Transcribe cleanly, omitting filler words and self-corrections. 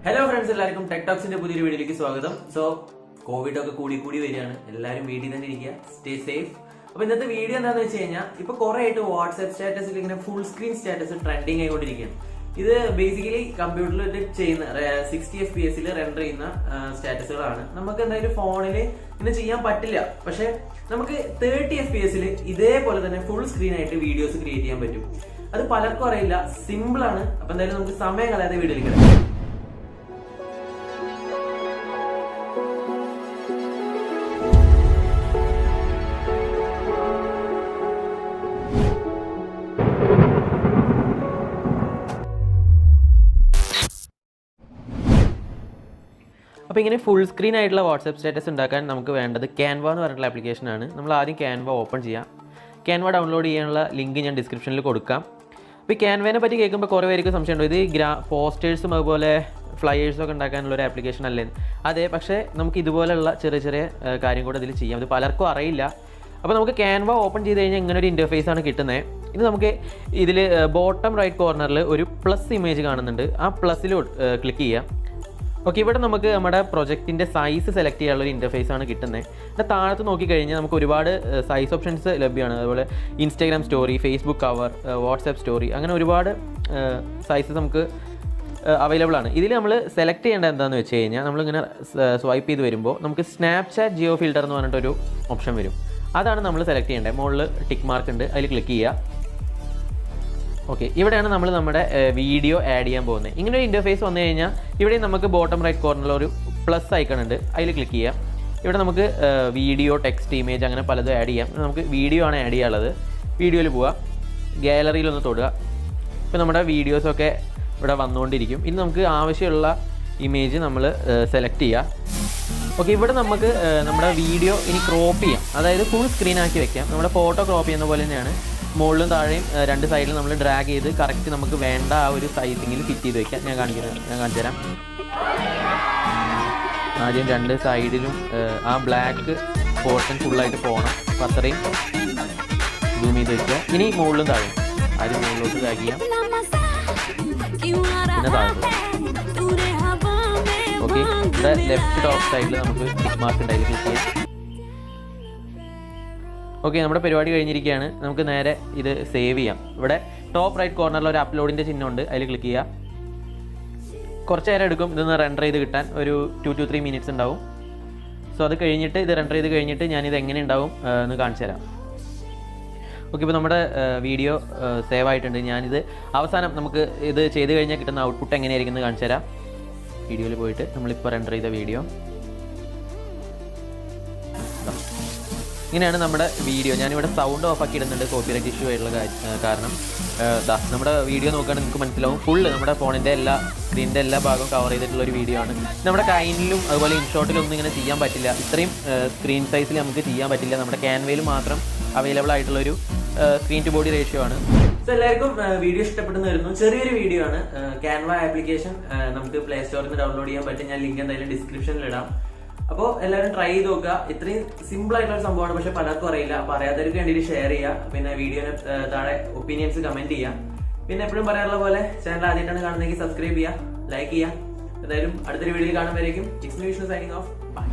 Hello friends, എല്ലാവർക്കും ടെക്ടോക്സിന്റെ പുതിയൊരു വീഡിയോയിലേക്ക് സ്വാഗതം. സോ കോവിഡ് ഒക്കെ കൂടി വരികയാണ്. എല്ലാവരും വീട്ടിൽ തന്നെ ഇരിക്കുക, സ്റ്റേ സേഫ്. അപ്പൊ ഇന്നത്തെ വീഡിയോ എന്താണെന്ന് വെച്ച് കഴിഞ്ഞാൽ ഇപ്പൊ കുറെ ആയിട്ട് വാട്സ്ആപ്പ് സ്റ്റാറ്റസിൽ ഇങ്ങനെ ഫുൾ സ്ക്രീൻ സ്റ്റാറ്റസ് ട്രെൻഡിങ് ആയിക്കൊണ്ടിരിക്കുകയാണ്. ഇത് ബേസിക്കലി കമ്പ്യൂട്ടറിൽ ചെയ്യുന്ന 60 FPS റെൻഡർ ചെയ്യുന്ന സ്റ്റാറ്റസുകളാണ്. നമുക്ക് എന്തായാലും ഫോണിൽ ഇങ്ങനെ ചെയ്യാൻ പറ്റില്ല. പക്ഷെ നമുക്ക് 30 FPS ഇതേപോലെ തന്നെ ഫുൾ സ്ക്രീൻ ആയിട്ട് വീഡിയോസ് ക്രിയേറ്റ് ചെയ്യാൻ പറ്റും. അത് പലർക്കും അറിയില്ല, സിമ്പിൾ ആണ്. അപ്പൊ എന്തായാലും നമുക്ക് സമയം കളയാതെ വീഡിയോയിലേക്ക് കിടക്കാം. അപ്പോൾ ഇങ്ങനെ ഫുൾ സ്ക്രീൻ ആയിട്ടുള്ള വാട്സ്ആപ്പ് സ്റ്റാറ്റസ് ഉണ്ടാക്കാൻ നമുക്ക് വേണ്ടത് ക്യാൻവ എന്ന് പറഞ്ഞിട്ടുള്ള ആപ്ലിക്കേഷനാണ്. നമ്മൾ ആദ്യം ക്യാൻവ ഓപ്പൺ ചെയ്യാം. ക്യാൻവ ഡൗൺലോഡ് ചെയ്യാനുള്ള ലിങ്ക് ഞാൻ ഡിസ്ക്രിപ്ഷനിൽ കൊടുക്കാം. അപ്പോൾ ഈ ക്യാൻവേനെ പറ്റി കേൾക്കുമ്പോൾ കുറേ പേർക്ക് സംശയമുണ്ട്, ഇത് പോസ്റ്റേഴ്സും അതുപോലെ ഫ്ലയേഴ്സും ഒക്കെ ഉണ്ടാക്കാനുള്ള ഒരു ആപ്ലിക്കേഷൻ അല്ലേ? അതെ, പക്ഷേ നമുക്ക് ഇതുപോലെയുള്ള ചെറിയ ചെറിയ കാര്യം കൂടെ ഇതിൽ ചെയ്യാം. ഇത് പലർക്കും അറിയില്ല. അപ്പോൾ നമുക്ക് ക്യാൻവ ഓപ്പൺ ചെയ്ത് കഴിഞ്ഞാൽ ഇങ്ങനെ ഒരു ഇൻ്റർഫേസ് ആണ് കിട്ടുന്നത്. ഇത് നമുക്ക് ഇതിൽ ബോട്ടം റൈറ്റ് കോർണറിൽ ഒരു പ്ലസ് ഇമേജ് കാണുന്നുണ്ട്. ആ പ്ലസ്സിൽ ക്ലിക്ക് ചെയ്യാം. ഓക്കെ, ഇവിടെ നമുക്ക് നമ്മുടെ പ്രൊജക്റ്റിൻ്റെ സൈസ് സെലക്ട് ചെയ്യാനുള്ള ഒരു ഇൻ്റർഫേസ് ആണ് കിട്ടുന്നത്. ഇവിടെ താഴത്ത് നോക്കിക്കഴിഞ്ഞാൽ നമുക്ക് ഒരുപാട് സൈസ് ഓപ്ഷൻസ് ലഭ്യമാണ്. അതുപോലെ Instagram story, Facebook cover, WhatsApp story, അങ്ങനെ ഒരുപാട് സൈസസ് നമുക്ക് അവൈലബിൾ ആണ്. ഇതിൽ നമ്മൾ സെലക്ട് ചെയ്യേണ്ടത് എന്താണെന്ന് വെച്ച് കഴിഞ്ഞാൽ നമ്മളിങ്ങനെ സ്വൈപ്പ് ചെയ്ത് വരുമ്പോൾ നമുക്ക് സ്നാപ്ചാറ്റ് ജിയോ ഫിൽറ്റർ എന്ന് പറഞ്ഞിട്ടൊരു ഓപ്ഷൻ വരും. അതാണ് നമ്മൾ സെലക്ട് ചെയ്യേണ്ടത്. മുകളിൽ ടിക്ക് മാർക്ക് ഉണ്ട്, അതിൽ ക്ലിക്ക് ചെയ്യുക. ഓക്കെ, ഇവിടെയാണ് നമ്മൾ നമ്മുടെ വീഡിയോ ആഡ് ചെയ്യാൻ പോകുന്നത്. ഇങ്ങനെ ഒരു ഇൻ്റർഫേസ് വന്നു കഴിഞ്ഞാൽ ഇവിടെ നമുക്ക് ബോട്ടം റൈറ്റ് കോർണറിൽ ഒരു പ്ലസ് ഐക്കൺ ഉണ്ട്, അതിൽ ക്ലിക്ക് ചെയ്യാം. ഇവിടെ നമുക്ക് വീഡിയോ, ടെക്സ്റ്റ്, ഇമേജ് അങ്ങനെ പലതും ആഡ് ചെയ്യാം. നമുക്ക് വീഡിയോ ആണ് ആഡ് ചെയ്യാനുള്ളത്. വീഡിയോയിൽ പോവുക, ഗാലറിയിലൊന്ന് തൊടുക. ഇപ്പോൾ നമ്മുടെ വീഡിയോസൊക്കെ ഇവിടെ വന്നുകൊണ്ടിരിക്കും. ഇനി നമുക്ക് ആവശ്യമുള്ള ഇമേജ് നമ്മൾ സെലക്ട് ചെയ്യുക. ഓക്കെ, ഇവിടെ നമുക്ക് നമ്മുടെ വീഡിയോ ഇനി ക്രോപ്പ് ചെയ്യാം, അതായത് ഫുൾ സ്ക്രീൻ ആക്കി വെക്കാം. നമ്മുടെ ഫോട്ടോ ക്രോപ്പ് ചെയ്യുന്ന പോലെ തന്നെയാണ്. മുകളിലും താഴെയും രണ്ട് സൈഡിലും നമ്മൾ ഡ്രാഗ് ചെയ്ത് കറക്റ്റ് നമുക്ക് വേണ്ട ആ ഒരു സൈസിങ്ങിൽ ഫിറ്റ് ചെയ്ത് വെക്കാം. ഞാൻ കാണിച്ചു തരാം. ആദ്യം രണ്ട് സൈഡിലും ആ ബ്ലാക്ക് പോർഷൻ ഫുള്ളായിട്ട് പോകണം. അപ്പം അത്രയും സൂം ചെയ്ത് വെക്കുക. ഇനി മുകളിലും താഴെ ആദ്യം മുകളിലോട്ട് ഡ്രാഗ് ചെയ്യാം, പിന്നെ താഴെ. ഓക്കെ, ഇവിടെ ലെഫ്റ്റ് ടോപ്പ് സൈഡിൽ നമുക്ക് ടിക്ക് മാർക്ക് ഉണ്ട്, അതിൽ ക്ലിക്ക് ചെയ്യാം. ഓക്കെ, നമ്മുടെ പരിപാടി കഴിഞ്ഞിരിക്കുകയാണ്. നമുക്ക് നേരെ ഇത് സേവ് ചെയ്യാം. ഇവിടെ ടോപ്പ് റൈറ്റ് കോർണറിൽ ഒരു അപ്ലോഡിൻ്റെ ചിഹ്നമുണ്ട്, അതിൽ ക്ലിക്ക് ചെയ്യുക. കുറച്ച് നേരം എടുക്കും ഇതൊന്ന് റെൻഡർ ചെയ്ത് കിട്ടാൻ, ഒരു 2 to 3 minutes ഉണ്ടാവും. സോ അത് കഴിഞ്ഞിട്ട് ഇത് റെൻഡർ ചെയ്ത് കഴിഞ്ഞിട്ട് ഞാനിത് എങ്ങനെ ഉണ്ടാവും എന്ന് കാണിച്ചു തരാം. ഓക്കെ, ഇപ്പോൾ നമ്മുടെ വീഡിയോ സേവ് ആയിട്ടുണ്ട്. ഞാനിത് അവസാനം നമുക്ക് ഇത് ചെയ്ത് കഴിഞ്ഞാൽ കിട്ടുന്ന ഔട്ട്പുട്ട് എങ്ങനെയായിരിക്കും എന്ന് കാണിച്ചു തരാം. വീഡിയോയിൽ പോയിട്ട് നമ്മളിപ്പോൾ റെൻഡർ ചെയ്ത വീഡിയോ ഇങ്ങനെയാണ് നമ്മുടെ വീഡിയോ. ഞാനിവിടെ സൗണ്ട് ഓഫ് ആക്കി ഇടുന്നുണ്ട്, കോപ്പിറൈറ്റ് ഇഷ്യൂ ആയിട്ടുള്ള കാരണം. നമ്മുടെ വീഡിയോ നോക്കുകയാണെങ്കിൽ നിങ്ങൾക്ക് മനസ്സിലാവും, ഫുള്ള് നമ്മുടെ ഫോണിൻ്റെ സ്ക്രീനിൻ്റെ എല്ലാ ഭാഗവും കവർ ചെയ്തിട്ടുള്ളൊരു വീഡിയോ ആണ്. നമ്മുടെ കൈനിലും അതുപോലെ ഇൻഷോട്ടിലൊന്നും ഇങ്ങനെ ചെയ്യാൻ പറ്റില്ല. ഇത്രയും സ്ക്രീൻ സൈസിൽ നമുക്ക് ചെയ്യാൻ പറ്റില്ല. നമ്മുടെ ക്യാൻവയിൽ മാത്രം അവൈലബിൾ ആയിട്ടുള്ളൊരു സ്ക്രീൻ ടു ബോഡി റേഷ്യോ ആണ്. സോ എല്ലാവർക്കും വീഡിയോ ഇഷ്ടപ്പെടുന്ന വരുന്നു. ചെറിയൊരു വീഡിയോ ആണ്. ക്യാൻവ ആപ്ലിക്കേഷൻ നമുക്ക് പ്ലേ സ്റ്റോറിൽ നിന്ന് ഡൗൺലോഡ് ചെയ്യാൻ പറ്റും. ഞാൻ ലിങ്ക് എന്തായാലും ഡിസ്ക്രിപ്ഷനിൽ ഇടാം. അപ്പോൾ എല്ലാവരും ട്രൈ ചെയ്ത് നോക്കുക. ഇത്രയും സിമ്പിൾ ആയിട്ടുള്ള സംഭവമാണ്, പക്ഷെ പലർക്കും അറിയില്ല. അപ്പോൾ അറിയാത്തവർക്ക് വേണ്ടിയിട്ട് ഷെയർ ചെയ്യുക. പിന്നെ വീഡിയോന് താഴെ ഒപ്പീനിയൻസ് കമന്റ് ചെയ്യുക. പിന്നെ എപ്പോഴും പറയാറുള്ള പോലെ ചാനൽ ആദ്യമായിട്ടാണ് കാണുന്നതെങ്കിൽ സബ്സ്ക്രൈബ് ചെയ്യുക, ലൈക്ക് ചെയ്യുക. എന്തായാലും അടുത്തൊരു വീഡിയോയിൽ കാണുമ്പോഴേക്കും it's me Vishnu signing off. By.